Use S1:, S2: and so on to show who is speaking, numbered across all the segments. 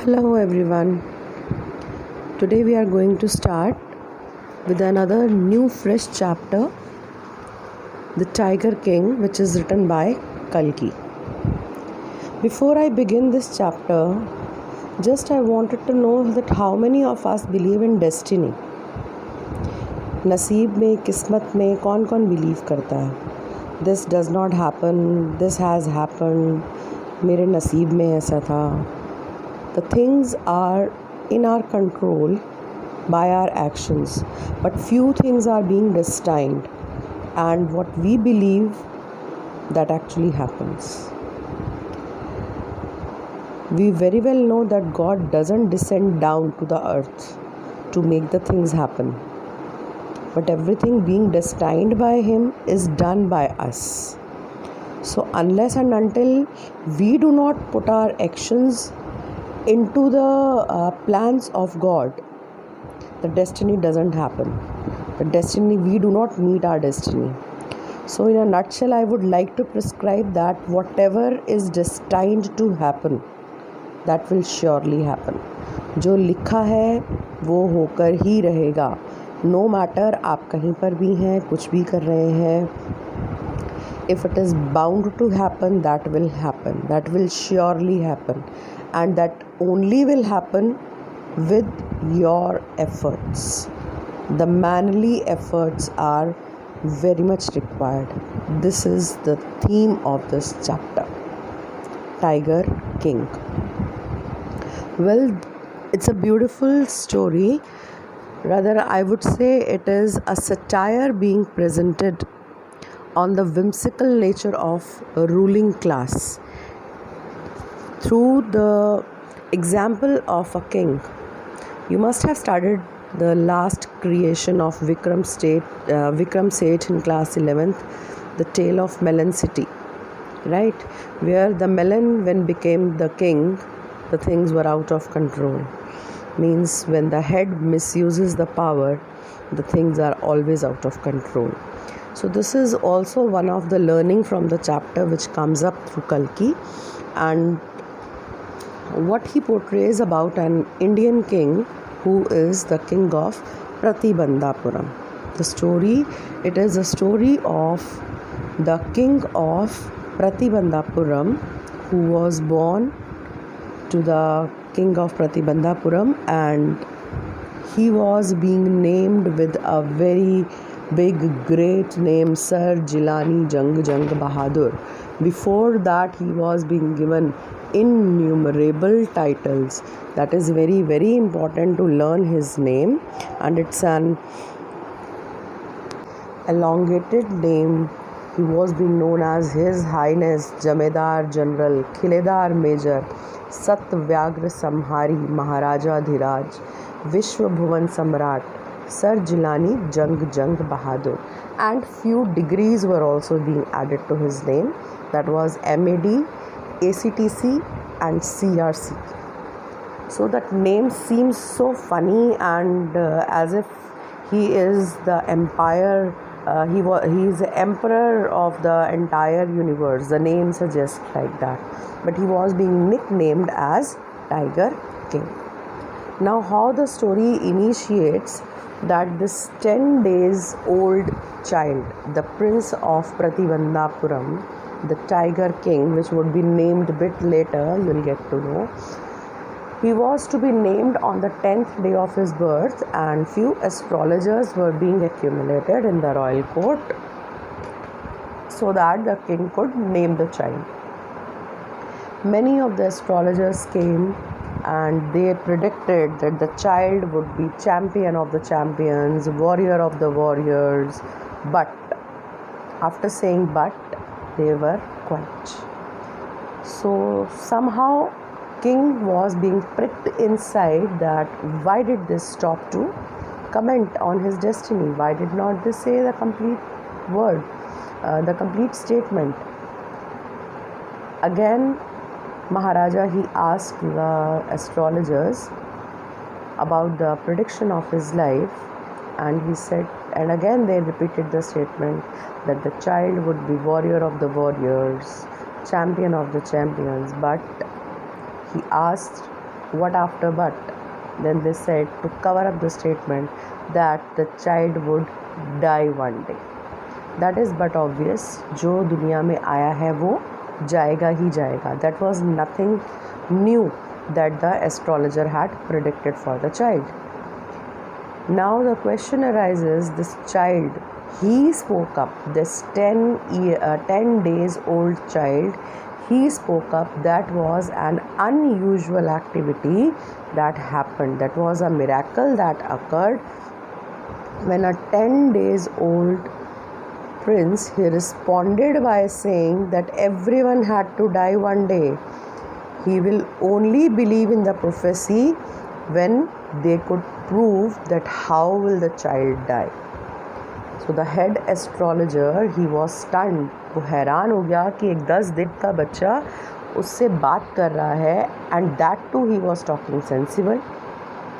S1: Hello everyone. Today we are going to start with another new fresh chapter, The Tiger King, which is written by Kalki. Before I begin this chapter, just I wanted to know that how many of us believe in destiny. नसीब में किस्मत में कौन कौन believe करता है this does not happen this has happen मेरे नसीब में ऐसा था The things are in our control by our actions, but few things are being destined, and what we believe that actually happens. We very well know that God doesn't descend down to the earth to make the things happen, but everything being destined by Him is done by us. So unless and until we do not put our actions into the plans of God, the destiny doesn't happen. The destiny, we do not meet our destiny. So in a nutshell, I would like to prescribe that whatever is destined to happen, that will surely happen. जो लिखा है वो होकर ही रहेगा. No matter आप कहीं पर भी हैं, कुछ भी कर रहे हैं, if it is bound to happen, that will happen. That will surely happen. And that only will happen with your efforts. The manly efforts are very much required. This is the theme of this chapter, Tiger King. Well, it's a beautiful story. Rather, I would say it is a satire being presented on the whimsical nature of a ruling class through the example of a king. You must have studied the last creation of Vikram Seth in class 11th, The Tale of Melon City, right? Where the melon, when became the king, the things were out of control. Means when the head misuses the power, the things are always out of control. So this is also one of the learning from the chapter which comes up through Kalki, and what he portrays about an Indian king who is the king of Pratibandhapuram. The story, it is a story of the king of Pratibandhapuram who was born to the king of Pratibandhapuram, and he was being named with a very big great name, Sir Jilani Jang Bahadur. Before that, he was being given innumerable titles. That is very, very important to learn his name, and it's an elongated name. He was being known as His Highness Jamedar General Khiledar Major Satyagraha Samhari Maharaja Dhiraj Vishwa Bhuvan Samrat Sir Jilani Jang Bahadur, and few degrees were also being added to his name. That was MAD, ACTC and CRC. So that name seems so funny, and as if he is the empire, he is the emperor of the entire universe. The name suggests like that, but he was being nicknamed as Tiger King. Now how the story initiates, that this 10 days old child, the prince of Pratibandhapuram, the Tiger King, which would be named a bit later, you will get to know. He was to be named on the 10th day of his birth, and few astrologers were being accumulated in the royal court so that the king could name the child. Many of the astrologers came and they predicted that the child would be champion of the champions, warrior of the warriors, but after saying but, they were quiet. So somehow king was being pricked inside that why did this stop to comment on his destiny? Why did not they say the complete word, the complete statement? Again, Maharaja, he asked the astrologers about the prediction of his life, and he said, and again they repeated the statement that the child would be warrior of the warriors, champion of the champions. But he asked What after but? Then they said, to cover up the statement, that the child would die one day. That is but obvious. जो दुनिया में आया है वो जाएगा ही जाएगा. That was nothing new that the astrologer had predicted for the child. Now the question arises, this child, he spoke up, this 10 days old child, he spoke up. That was an unusual activity that happened. That was a miracle that occurred when a 10 days old prince, he responded by saying that everyone had to die one day. He will only believe in the prophecy when they could prove that how will the child die. So the head astrologer, he was stunned. वो हैरान हो गया कि एक 10 दिन का बच्चा उससे बात कर रहा है, and that too he was talking sensible.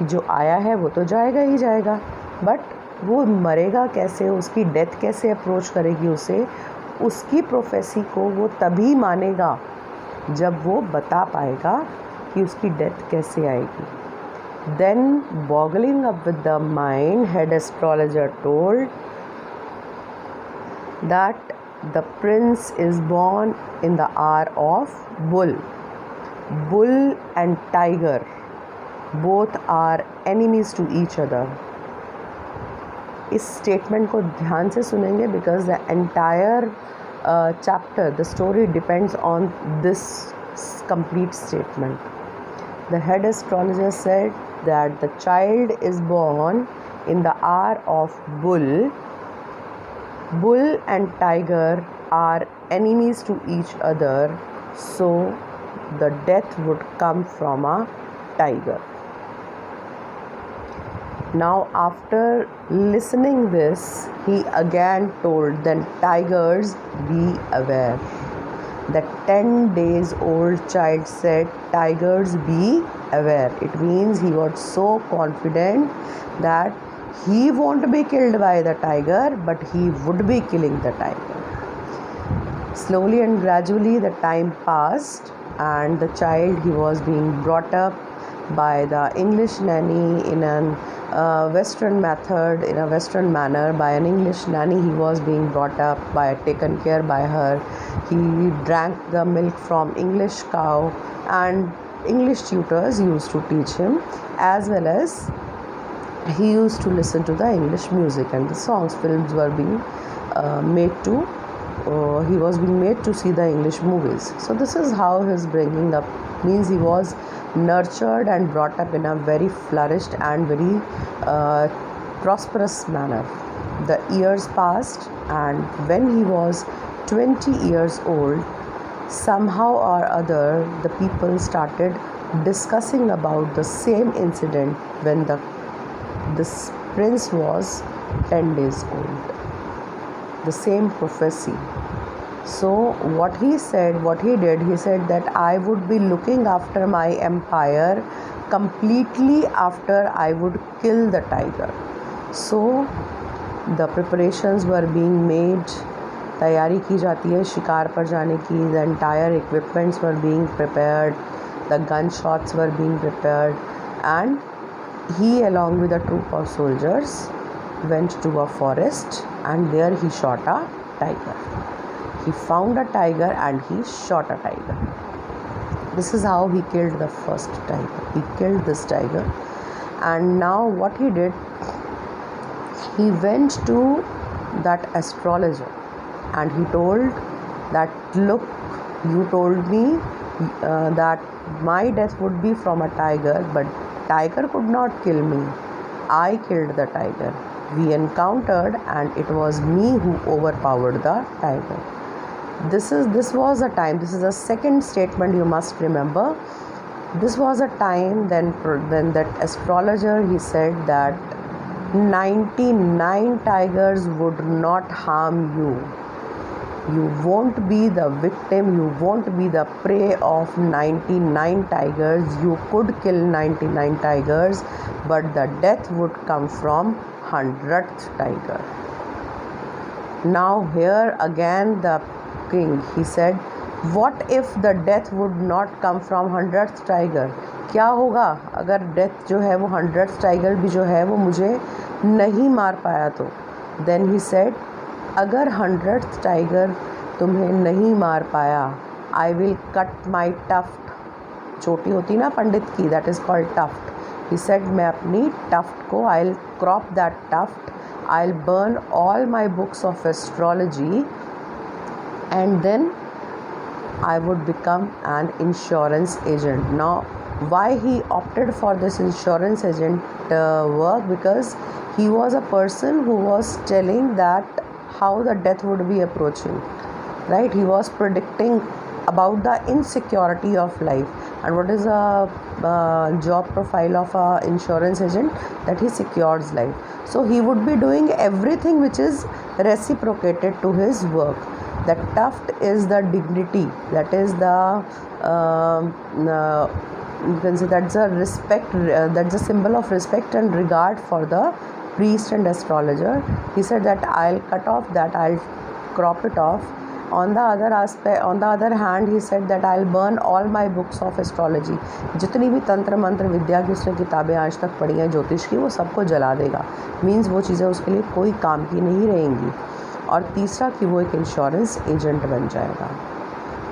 S1: जो आया है वो तो जाएगा ही जाएगा, but वो मरेगा कैसे, उसकी डेथ कैसे अप्रोच करेगी उसे, उसकी प्रोफेसी को वो तभी मानेगा जब वो बता पाएगा कि उसकी डेथ कैसे आएगी. Then, boggling up with the mind, head astrologer told that the prince is born in the hour of bull. Bull and tiger, both are enemies to each other. इस स्टेटमेंट को ध्यान से सुनेंगे because the entire chapter, the story depends on this complete statement. The head astrologer said that the child is born in the hour of bull. Bull and tiger are enemies to each other, so the death would come from a tiger. Now after listening this, he again told, then tigers, be aware. The 10 days old child said, tigers, be aware. It means he was so confident that he won't be killed by the tiger, but he would be killing the tiger. Slowly and gradually the time passed, and the child, he was being brought up by the English nanny in an Western method, in a Western manner. By an English nanny he was being brought up, taken care by her. He drank the milk from English cow, and English tutors used to teach him, as well as he used to listen to the English music and the songs. Films were being he was being made to see the English movies. So this is how his bringing up means. He was nurtured and brought up in a very flourished and very prosperous manner. The years passed, and when he was 20 years old, somehow or other the people started discussing about the same incident when this prince was 10 days old. The same prophecy. So what he said, what he did, he said that I would be looking after my empire completely after I would kill the tiger. So the preparations were being made, तैयारी की जाती है शिकार पर जाने की. The entire equipments were being prepared, the gunshots were being prepared, and he, along with a troop of soldiers, went to a forest, and there he shot a tiger. He found a tiger and he shot a tiger. This is how he killed the first tiger. He killed this tiger, and now what he did, he went to that astrologer and he told that, look, you told me that my death would be from a tiger, but tiger could not kill me. I killed the tiger. We encountered, and it was me who overpowered the tiger. This was a time, this is a second statement you must remember. This was a time then that astrologer, he said that 99 tigers would not harm you. You won't be the victim, you won't be the prey of 99 tigers. You could kill 99 tigers, but the death would come from 100th tiger. Now here again the king, he said, what if the death would not come from 100th tiger, क्या होगा अगर death जो है वो 100th tiger भी जो है वो मुझे नहीं मार पाया तो. देन ही सेड, अगर 100th टाइगर तुम्हें नहीं मार पाया, I will cut my tuft, चोटी होती ना पंडित की, that is called tuft. He said, मैं अपनी टफ्ट को, I will crop that tuft, I will burn all my books of astrology and then I would become an insurance agent. Now, why he opted for this insurance agent work? Because he was a person who was telling that how the death would be approaching, right? He was predicting about the insecurity of life. And what is a job profile of a insurance agent? That he secures life. So he would be doing everything which is reciprocated to his work. The tuft is the dignity, that is the you can say that's a respect, that's a symbol of respect and regard for the priest and astrologer. He said that I'll cut off that, I'll crop it off. On the other hand, he said that I'll burn all my books of astrology. जितनी भी तंत्र मंत्र विद्या की उसने किताबें आज तक पढ़ी हैं ज्योतिष की, वो सबको जला देगा. मीन्स वो चीज़ें उसके लिए कोई काम की नहीं रहेंगी. और तीसरा कि वो एक इंश्योरेंस एजेंट बन जाएगा.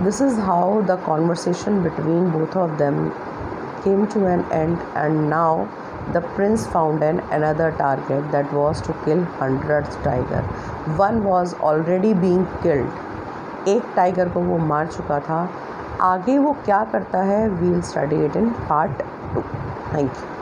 S1: This is how the conversation between both of them came to an end, and now the prince found an another target, that was to kill 100th tiger. One was already being killed, एक tiger को वो मार चुका था. आगे वो क्या करता है, we will study it in part 2. Thank you.